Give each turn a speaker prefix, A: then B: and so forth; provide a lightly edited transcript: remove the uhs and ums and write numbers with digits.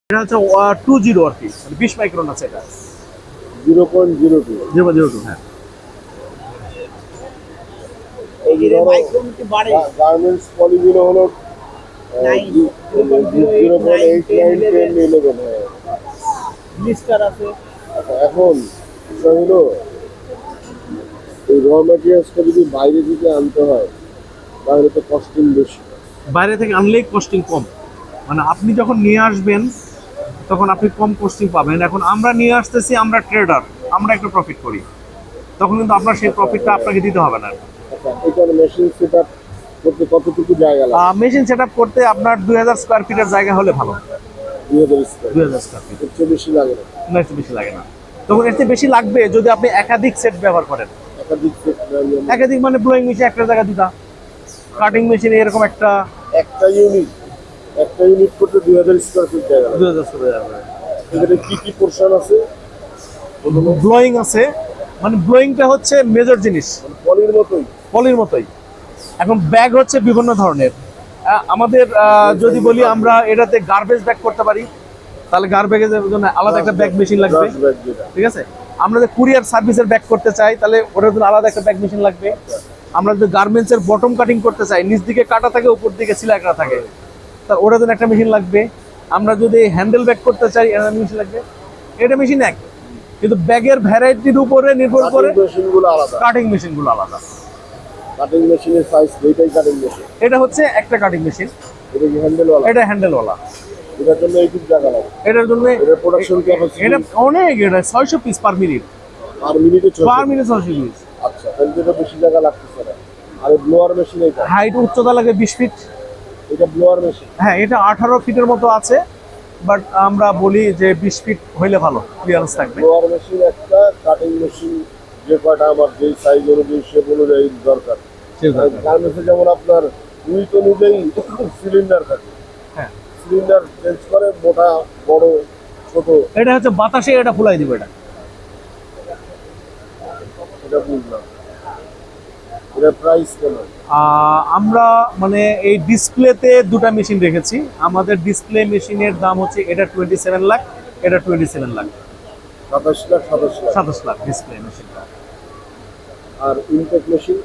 A: এটা হচ্ছে 20 আর কি, 20 মাইক্রন আছে এটা।
B: 0.02
A: 0.02 হ্যাঁ।
B: এই যে গার্মেন্টস পলিগুলো হলো 0.891011 হ্যাঁ।
C: ব্লিস্টার আছে।
B: আচ্ছা, এখন বিষয় হলো এই র ম্যাটেরিয়ালসটা যদি বাইরে থেকে আনতে হয় তাহলে তো কস্টিং বেশি।
A: বাইরে থেকে আনলেই কস্টিং কম, মানে আপনি যখন নিয়ে আসবেন তখন আপনি কম কস্টিং পাবেন। এখন আমরা নিয়ে আসতেছি, আমরা ট্রেডার, আমরা একটু প্রফিট করি, তখন কিন্তু আপনার সেই প্রফিটটা আপনাকে দিতে হবে না।
B: আচ্ছা, এখানে মেশিন সেট আপ করতে কতটুকু জায়গা লাগে?
A: মেশিন সেট আপ করতে আপনার 2000 স্কোয়ার ফিটের জায়গা হলে ভালো।
B: 2000 স্কয়ার।
A: 2000 স্কোয়ার ফিট,
B: এর চেয়ে বেশি লাগে না?
A: না একটু বেশি লাগে না। তখন এর চেয়ে বেশি লাগবে যদি আপনি একাধিক সেট ব্যবহার করেন।
B: একাধিক সেট
A: একাধিক মানে ব্লোয়িং মেশিন একটা জায়গা দুটা, কাটিং মেশিন এরকম একটা
B: একটা ইউনিট করতে 2000 স্কয়ার ফিট জায়গা লাগে।
A: 2000 স্কোয়ার।
B: এখানে কি কি পোরশন আছে?
A: ব্লোয়িং আছে, মানে ব্লোয়িংটা হচ্ছে মেজর জিনিস,
B: পলির মতোই।
A: পলির মতোই। এখন ব্যাগ হচ্ছে বিভিন্ন ধরনের। আমাদের যদি বলি আমরা এটাতে গার্বেজ ব্যাগ করতে পারি, তাহলে গার্বেজের জন্য আলাদা একটা ব্যাগ মেশিন লাগবে, ঠিক আছে। আমরা যদি কুরিয়ার সার্ভিসের ব্যাগ করতে চাই তাহলে ওটার জন্য আলাদা একটা ব্যাগ মেশিন লাগবে। আমরা যদি গার্মেন্টসের বটম কাটিং করতে চাই, নিচ দিকে কাটা থাকে উপর দিকে সেলাই করা থাকে, তার ওটার জন্য একটা মেশিন লাগবে। আমরা যদি হ্যান্ডেল ব্যাগ করতে চাই এটা মেশিন লাগবে। এটা মেশিন এক, কিন্তু ব্যাগের ভ্যারাইটির উপরে নির্ভর করে
B: মেশিনগুলো আলাদা,
A: কাটিং মেশিনগুলো আলাদা।
B: কাটিং মেশিনের সাইজ এইটাই কাটিং মেশিন।
A: এটা হচ্ছে একটা কাটিং মেশিন,
B: এটা কি হ্যান্ডেলওয়ালা?
A: এটা হ্যান্ডেলওয়ালা।
B: এটার জন্য এইটুকু জায়গা লাগে?
A: এটার জন্য
B: এটার প্রোডাকশন ক্যাপাসিটি
A: এটা অনেক, এটা 600 পিস পার মিনিট।
B: আর মিনিটে 600?
A: Per minute 600 piece.
B: আচ্ছা, তাহলে তো এটা বেশি জায়গা লাগতেছে না। আর ব্লোয়ার মেশিন এটা?
A: হাইট উচ্চতা লাগে 20 ফিট।
B: এটা ব্লোয়ার মেশিন?
A: হ্যাঁ, এটা 18 ফিটের মতো আছে, বাট আমরা বলি যে 20 ফিট হইলে ভালো, ক্লিয়ারেন্স থাকবে।
B: ব্লোয়ার মেশিন একটা, কাটিং মেশিন যে কয়টা আমার যেই সাইজ অনুযায়ী শেপ অনুযায়ী দরকার। গার্মেন্টসে যেমন আপনার উইথ অনুযায়ী সিলিন্ডার থাকে,
A: হ্যাঁ,
B: সিলিন্ডার চেঞ্জ করে, মোটা বড় ছোট।
A: এটা হচ্ছে বাতাসে এটা ফুলাই দিব।
B: এটা বুঝলাম। এটা প্রাইস কেমন?
A: আমরা মানে এই ডিসপ্লেতে দুটা মেশিন রেখেছি। আমাদের ডিসপ্লে মেশিনের দাম হচ্ছে এটা 27 লাখ, এটা 27 লাখ।
B: 27 লাখ 27 লাখ
A: 27 লাখ ডিসপ্লে মেশিনটা।
B: আর ইনটেক মেশিন?